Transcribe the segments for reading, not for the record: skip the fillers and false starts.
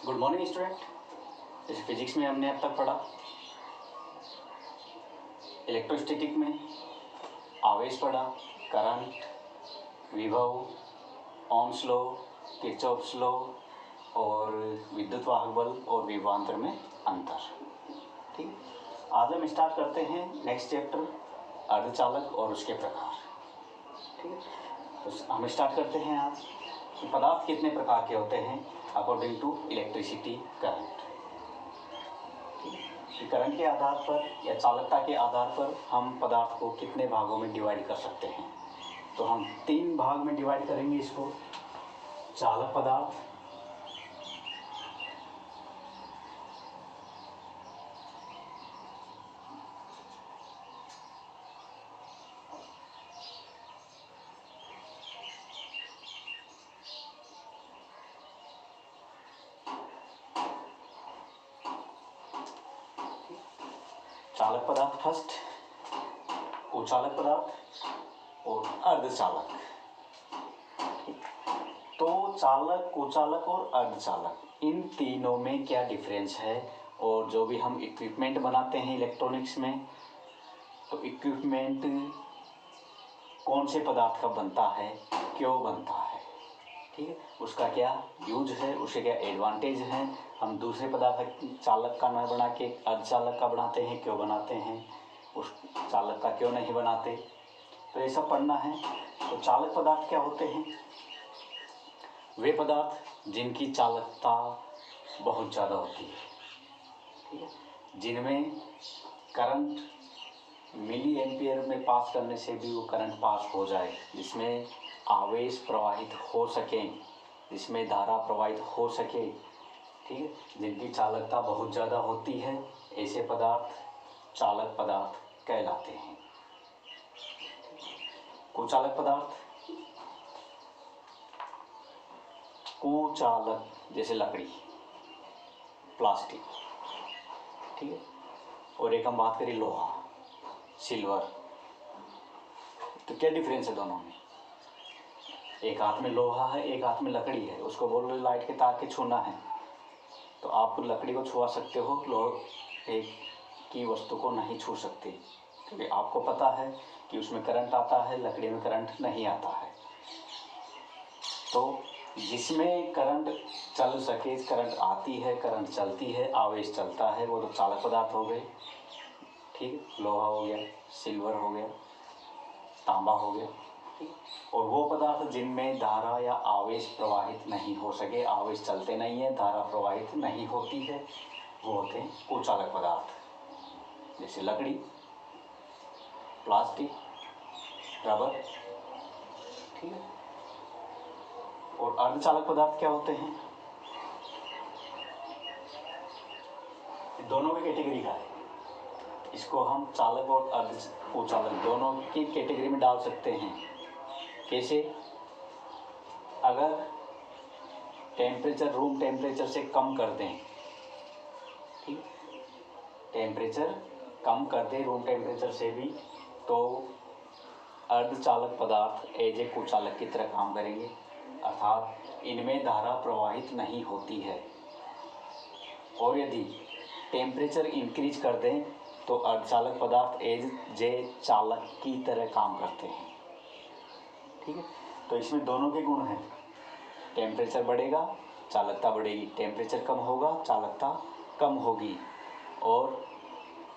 Good morning student. जैसे physics में हमने अब तक पढ़ा, इलेक्ट्रोस्टैटिक में आवेश पढ़ा, करंट, विभव, ओम्स लॉ, किरचॉफ्स लॉ और विद्युत वाहक बल और विभवांतर में अंतर। ठीक, आज हम स्टार्ट करते हैं नेक्स्ट चैप्टर अर्धचालक और उसके प्रकार। ठीक है, तो हम स्टार्ट करते हैं आज कि पदार्थ कितने प्रकार के होते हैं according to electricity current. Current के आधार पर या चालकता के आधार पर हम पदार्थ को कितने भागों में डिवाइड कर सकते हैं। तो हम 3 भाग में डिवाइड करेंगे इसको। चालक पदार्थ, चालक पदार्थ फर्स्ट, कुचालक पदार्थ और अर्धचालक। तो चालक, कुचालक और अर्धचालक, इन तीनों में क्या डिफरेंस है। और जो भी हम इक्विपमेंट बनाते हैं इलेक्ट्रॉनिक्स में, तो इक्विपमेंट कौन से पदार्थ का बनता है, क्यों बनता है, ठीक है, उसका क्या यूज है, उसके क्या एडवांटेज हैं। हम दूसरे पदार्थ चालक का न बना के अर्धचालक का बनाते हैं, क्यों बनाते हैं, उस चालक का क्यों नहीं बनाते, तो ये सब पढ़ना है। तो चालक पदार्थ क्या होते हैं? वे पदार्थ जिनकी चालकता बहुत ज़्यादा होती है, ठीक है, जिनमें करंट मिली एम्पियर में पास करने से भी वो करंट पास हो जाए, जिसमें आवेश प्रवाहित हो सके, जिसमें धारा प्रवाहित हो सके, ठीक है, जिनकी चालकता बहुत ज़्यादा होती है, ऐसे पदार्थ चालक पदार्थ कहलाते हैं। कुचालक पदार्थ, कुचालक जैसे लकड़ी, प्लास्टिक, ठीक है, और एक हम बात करें लोहा, सिल्वर। तो क्या डिफरेंस है दोनों में? एक हाथ में लोहा है, एक हाथ में लकड़ी है। उसको बोल रहे लाइट के तार के छूना है, तो आप लकड़ी को छुआ सकते हो, लोहे की वस्तु को नहीं छू सकते, क्योंकि आपको पता है कि उसमें करंट आता है, लकड़ी में करंट नहीं आता है। तो जिसमें करंट चल सके, करंट आती है, करंट चलती है, आवेश चलता है, वो तो चालक पदार्थ हो गए, ठीक, लोहा हो गया, सिल्वर हो गया, तांबा हो गया, ठीक। और वो पदार्थ जिनमें धारा या आवेश प्रवाहित नहीं हो सके, आवेश चलते नहीं है, धारा प्रवाहित नहीं होती है, वो होते हैं कुचालक पदार्थ, जैसे लकड़ी, प्लास्टिक, रबर, ठीक है। और अर्धचालक पदार्थ क्या होते हैं? दोनों की कैटेगरी का है। इसको हम चालक और अर्धकुचालक दोनों की कैटेगरी में डाल सकते हैं। कैसे? अगर टेम्परेचर रूम टेम्परेचर से कम कर दें, ठीक, टेम्परेचर कम कर दें रूम टेम्परेचर से भी, तो अर्धचालक पदार्थ एज ए कुचालक की तरह काम करेंगे, अर्थात इनमें धारा प्रवाहित नहीं होती है। और यदि टेम्परेचर इंक्रीज कर दें तो अर्धचालक पदार्थ एज ए चालक की तरह काम करते हैं, ठीक है। तो इसमें दोनों के गुण हैं। टेम्परेचर बढ़ेगा, चालकता बढ़ेगी, टेम्परेचर कम होगा, चालकता कम होगी। और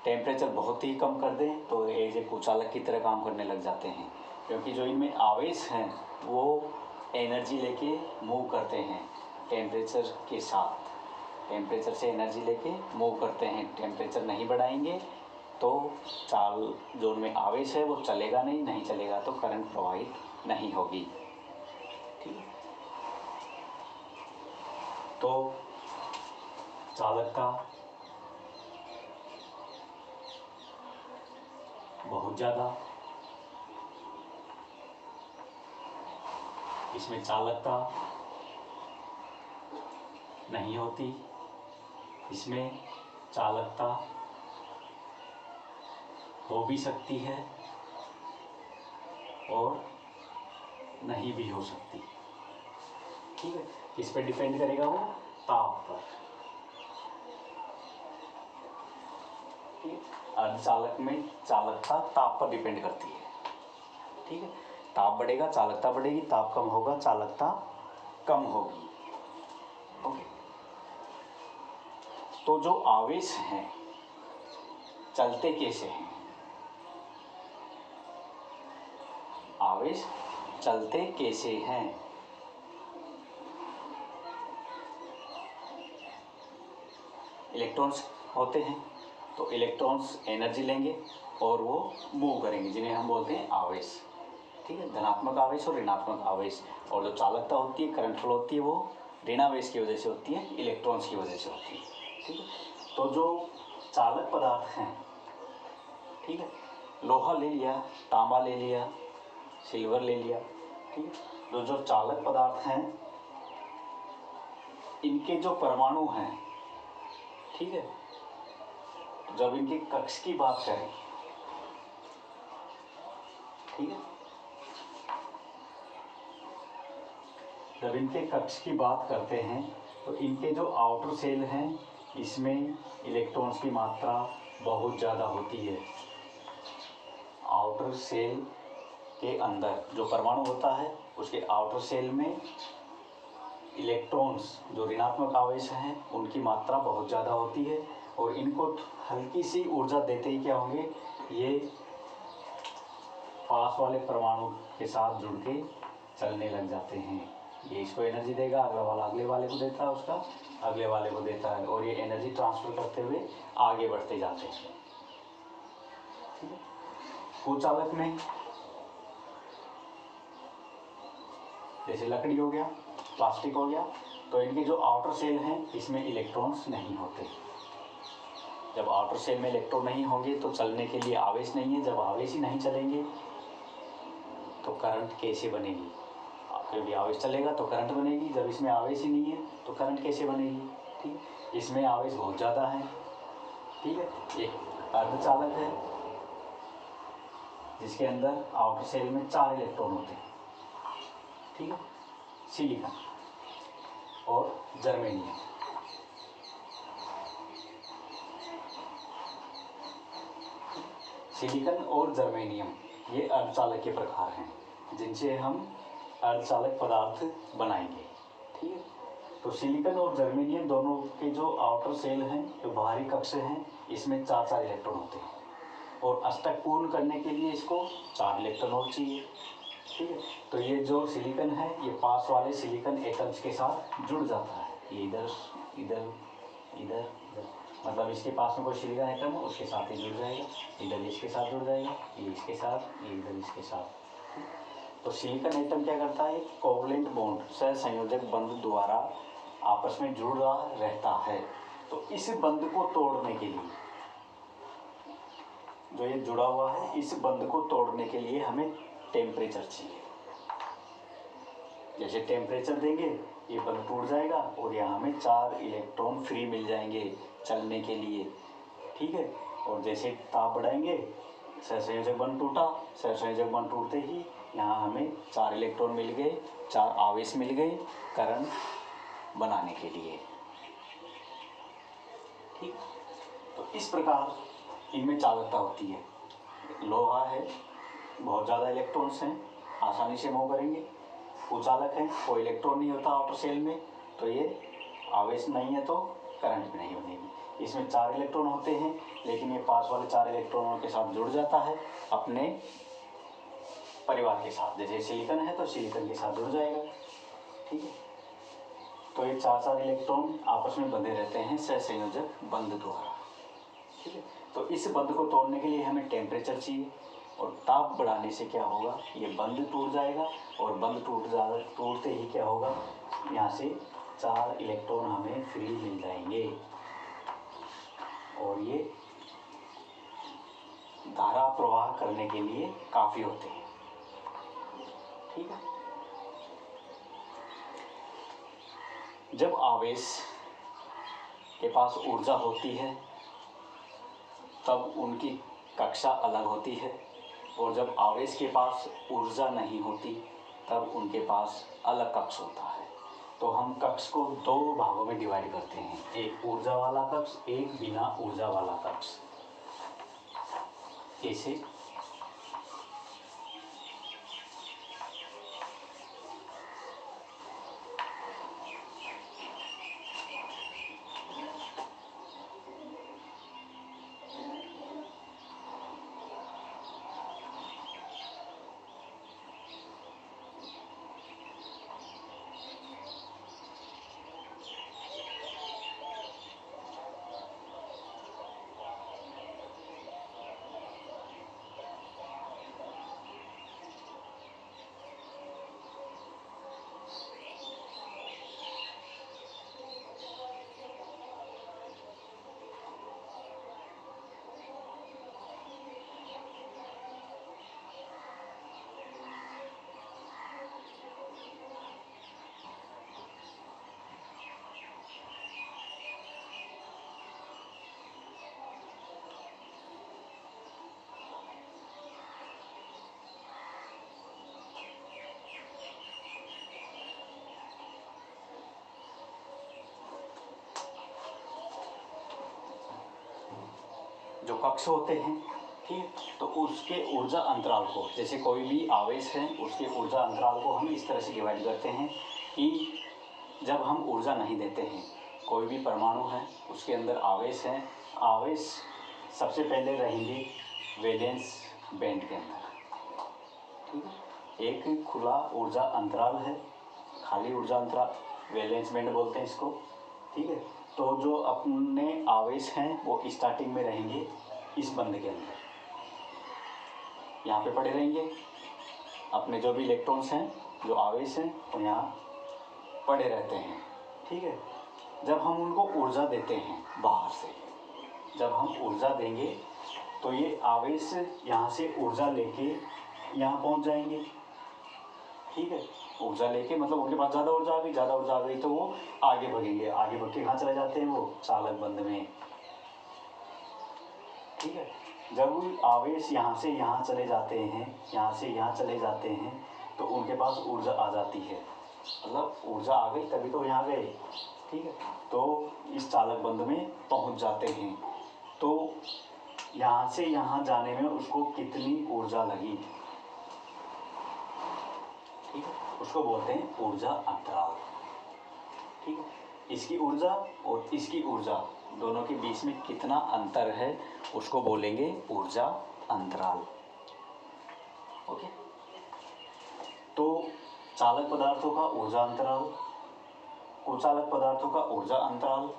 टेम्परेचर बहुत ही कम कर दें तो एज ए कुचालक की तरह काम करने लग जाते हैं, क्योंकि जो इनमें आवेश हैं वो एनर्जी लेके मूव करते हैं टेम्परेचर के साथ, टेम्परेचर से एनर्जी लेके मूव करते हैं। टेम्परेचर नहीं बढ़ाएंगे तो जो उनमें आवेश है वो चलेगा नहीं, नहीं चलेगा तो करंट प्रवाहित नहीं होगी, ठीक है। तो चालकता बहुत ज़्यादा, इसमें चालकता नहीं होती, इसमें चालकता हो भी सकती है और नहीं भी हो सकती, ठीक है। इस पर डिपेंड करेगा वो ताप पर। अर्धचालक में चालकता ताप पर डिपेंड करती है, ठीक है। ताप बढ़ेगा चालकता बढ़ेगी, ताप कम होगा चालकता कम होगी, ओके। तो जो आवेश हैं चलते कैसे हैं? आवेश चलते कैसे हैं? इलेक्ट्रॉन्स होते हैं, तो इलेक्ट्रॉन्स एनर्जी लेंगे और वो मूव करेंगे, जिन्हें हम बोलते हैं आवेश, ठीक है। धनात्मक आवेश और ऋणात्मक आवेश। और जो चालकता होती है, करंट फ्लो होती है, वो ऋणावेश की वजह से होती है, इलेक्ट्रॉन्स की वजह से होती है, ठीक है। तो जो चालक पदार्थ हैं, ठीक है, लोहा ले लिया, तांबा ले लिया, सिल्वर ले लिया, ठीक है। जो चालक पदार्थ हैं, इनके जो परमाणु हैं, ठीक है, जब इनके कक्ष की बात करें, ठीक है, जब इनके कक्ष की बात करते हैं तो इनके जो आउटर सेल हैं, इसमें इलेक्ट्रॉन्स की मात्रा बहुत ज़्यादा होती है। आउटर सेल के अंदर जो परमाणु होता है, उसके आउटर सेल में इलेक्ट्रॉन्स जो ऋणात्मक आवेश हैं उनकी मात्रा बहुत ज़्यादा होती है, और इनको हल्की सी ऊर्जा देते ही क्या होंगे, ये पास वाले परमाणु के साथ जुड़ के चलने लग जाते हैं। ये इसको एनर्जी देगा, अगला वाला अगले वाले को देता है, उसका अगले वाले को देता है, और ये एनर्जी ट्रांसफर करते हुए आगे बढ़ते जाते हैं, ठीक है। कुचालक में जैसे लकड़ी हो गया, प्लास्टिक हो गया, तो इनके जो आउटर सेल हैं इसमें इलेक्ट्रॉन्स नहीं होते। जब आउटर सेल में इलेक्ट्रॉन नहीं होंगे तो चलने के लिए आवेश नहीं है। जब आवेश ही नहीं चलेंगे तो करंट कैसे बनेगी? क्योंकि आवेश चलेगा तो करंट बनेगी, जब इसमें आवेश ही नहीं है तो करंट कैसे बनेगी, ठीक। इसमें आवेश बहुत ज़्यादा है, ठीक है। एक अर्धचालक है जिसके अंदर आउटर सेल में 4 इलेक्ट्रॉन होते हैं, ठीक है, सिलिकॉन और जर्मेनियम। सिलिकॉन और जर्मेनियम ये अर्धचालक के प्रकार हैं जिनसे हम अर्धचालक पदार्थ बनाएंगे, ठीक है। तो सिलिकॉन और जर्मेनियम दोनों के जो आउटर सेल हैं, जो बाहरी कक्ष हैं, इसमें 4 इलेक्ट्रॉन होते हैं, और अष्टक पूर्ण करने के लिए इसको 4 इलेक्ट्रॉन और चाहिए, ठीक है। तो ये जो सिलिकॉन है ये पास वाले सिलिकॉन एटम्स के साथ जुड़ जाता है, ये इधर इधर इधर इधर, मतलब इसके पास में कोई सिलिकॉन एटम हो उसके साथ ही जुड़ जाएगा, इधर इसके साथ जुड़ जाएगा, ये इसके साथ, ये इधर इसके साथ। तो सिलिकॉन एटम क्या करता है, कोवलेंट बॉन्ड सह संयोजक बंध द्वारा आपस में जुड़ रहा रहता है। तो इस बंध को तोड़ने के लिए, जो ये जुड़ा हुआ है, इस बंध को तोड़ने के लिए हमें टेम्परेचर चाहिए। जैसे टेम्परेचर देंगे ये बंध टूट जाएगा और यहाँ हमें 4 इलेक्ट्रॉन फ्री मिल जाएंगे चलने के लिए, ठीक है। और जैसे ताप बढ़ाएंगे, सहसंयोजक बंध टूटा, सहसंयोजक बंध टूटते ही यहाँ हमें 4 इलेक्ट्रॉन मिल गए, 4 आवेश मिल गए करंट बनाने के लिए, ठीक। तो इस प्रकार इनमें चालकता होती है। लोहा है, बहुत ज़्यादा इलेक्ट्रॉन्स हैं, आसानी से मूव करेंगे। कुचालक है, कोई इलेक्ट्रॉन नहीं होता आउटर सेल में, तो ये आवेश नहीं है तो करंट भी नहीं बनेगी। इसमें 4 इलेक्ट्रॉन होते हैं, लेकिन ये पास वाले 4 इलेक्ट्रॉनों के साथ जुड़ जाता है अपने परिवार के साथ। जैसे सिलिकॉन है तो सिलिकॉन के साथ जुड़ जाएगा, ठीक है। तो ये 4 इलेक्ट्रॉन आपस में बंधे रहते हैं सहसंयोजक बंध द्वारा, ठीक है। तो इस बंध को तोड़ने के लिए हमें टेम्परेचर चाहिए, और ताप बढ़ाने से क्या होगा, ये बंध टूट जाएगा, और बंध टूटते ही क्या होगा, यहाँ से 4 इलेक्ट्रॉन हमें फ्री मिल जाएंगे, और ये धारा प्रवाह करने के लिए काफ़ी होते हैं, ठीक है। जब आवेश के पास ऊर्जा होती है तब उनकी कक्षा अलग होती है, और जब आवेश के पास ऊर्जा नहीं होती तब उनके पास अलग कक्ष होता है। तो हम कक्ष को 2 भागों में डिवाइड करते हैं, एक ऊर्जा वाला कक्ष, एक बिना ऊर्जा वाला कक्ष। कैसे? जो कक्ष होते हैं, ठीक, तो उसके ऊर्जा अंतराल को, जैसे कोई भी आवेश है उसके ऊर्जा अंतराल को हम इस तरह से डिवाइड करते हैं कि जब हम ऊर्जा नहीं देते हैं, कोई भी परमाणु है उसके अंदर आवेश है, आवेश सबसे पहले रहेंगे वैलेंस बैंड के अंदर, ठीक है। एक खुला ऊर्जा अंतराल है, खाली ऊर्जा अंतराल, वैलेंस बैंड बोलते हैं इसको, ठीक है। तो जो अपने आवेश हैं वो स्टार्टिंग में रहेंगे इस बंद के अंदर, यहाँ पे पड़े रहेंगे, अपने जो भी इलेक्ट्रॉन्स हैं, जो आवेश हैं वो यहाँ पड़े रहते हैं, ठीक है। जब हम उनको ऊर्जा देते हैं बाहर से, जब हम ऊर्जा देंगे तो ये आवेश यहाँ से ऊर्जा लेके यहाँ पहुँच जाएंगे, ठीक है। ऊर्जा लेके मतलब उनके पास ज़्यादा ऊर्जा आ गई तो वो आगे भगेंगे, आगे भग के कहाँ चले जाते हैं, वो चालक बंध में, ठीक है। जब आवेश यहाँ से यहाँ चले जाते हैं, यहाँ से यहाँ चले जाते हैं तो उनके पास ऊर्जा आ जाती है, मतलब ऊर्जा आ गई तभी तो यहाँ गए, ठीक है। तो इस चालक बंध में पहुँच जाते हैं, तो यहाँ से यहाँ जाने में उसको कितनी ऊर्जा लगी, ठीक है, उसको बोलते हैं ऊर्जा अंतराल, ठीक है। इसकी ऊर्जा और इसकी ऊर्जा दोनों के बीच में कितना अंतर है उसको बोलेंगे ऊर्जा अंतराल, ओके। तो चालक पदार्थों का ऊर्जा अंतराल, कुचालक पदार्थों का ऊर्जा अंतराल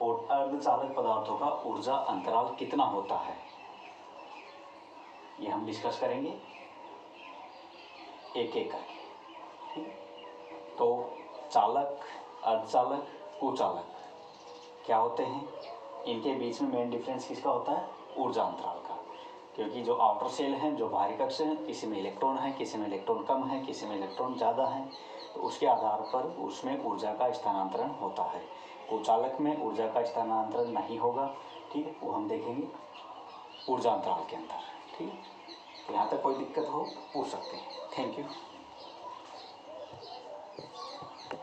और अर्धचालक पदार्थों का ऊर्जा अंतराल कितना होता है, ये हम डिस्कस करेंगे एक एक करके, ठीक है। तो चालक, अर्धचालक, कुचालक क्या होते हैं, इनके बीच में मेन डिफरेंस किसका होता है, ऊर्जा अंतराल का, क्योंकि जो आउटर सेल हैं, जो बाहरी कक्ष हैं, किसी में इलेक्ट्रॉन है, किसी में इलेक्ट्रॉन कम है, किसी में इलेक्ट्रॉन ज़्यादा है, तो उसके आधार पर उसमें ऊर्जा का स्थानांतरण होता है। कुचालक में ऊर्जा का स्थानांतरण नहीं होगा, ठीक है, वो हम देखेंगे ऊर्जा अंतराल के अंदर, ठीक है। तो यहाँ तक कोई दिक्कत हो पूछ सकते हैं। Thank you.